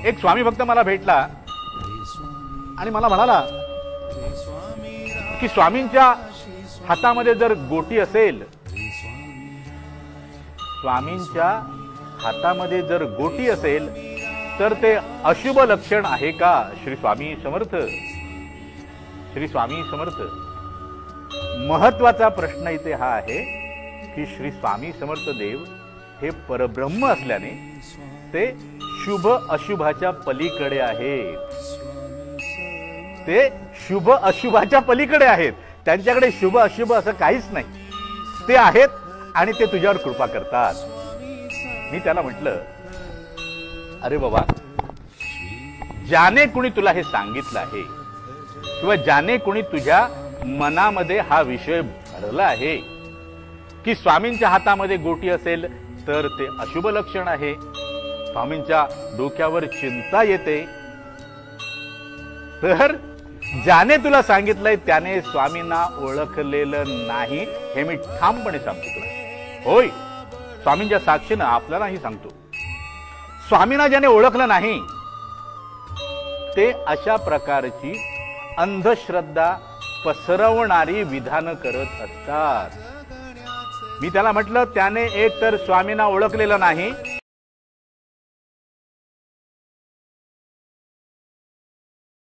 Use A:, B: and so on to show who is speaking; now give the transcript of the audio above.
A: एक स्वामी भक्त मला भेटला आणि मला म्हणाला की स्वामींच्या हातामध्ये जर गोटी असेल, स्वामींच्या हातामध्ये जर गोटी असेल तर ते अशुभ लक्षण आहे का? श्री स्वामी समर्थ, श्री स्वामी समर्थ. महत्वाचा प्रश्न इथे हा आहे की श्री स्वामी समर्थ देव हे परब्रह्म असल्याने ते शुभ अशुभाच्या पलीकडे आहेत. ते शुभ अशुभाच्या पलीकडे आहेत. त्यांच्याकडे शुभ अशुभ असं काहीच नाही. ते आहेत आणि ते तुझ्यावर कृपा करतात. मी त्याला म्हटलं, अरे बाबा, ज्याने कोणी तुला हे सांगितलं आहे किंवा ज्याने कोणी तुझ्या मनामध्ये हा विषय भरला आहे की स्वामींच्या हातामध्ये गोटी असेल तर ते अशुभ लक्षण आहे, स्वामींच्या डोक्यावर चिंता येते, तर ज्याने तुला सांगितलंय त्याने स्वामींना ओळखलेलं नाही हे मी ठामपणे सांगतो. होय, स्वामींच्या साक्षीनं आपल्यालाही सांगतो, स्वामींना ज्याने ओळखलं नाही ते अशा प्रकारची अंधश्रद्धा पसरवणारी विधानं करत असतात. मी त्याला म्हटलं, त्याने एक तर स्वामींना ओळखलेलं नाही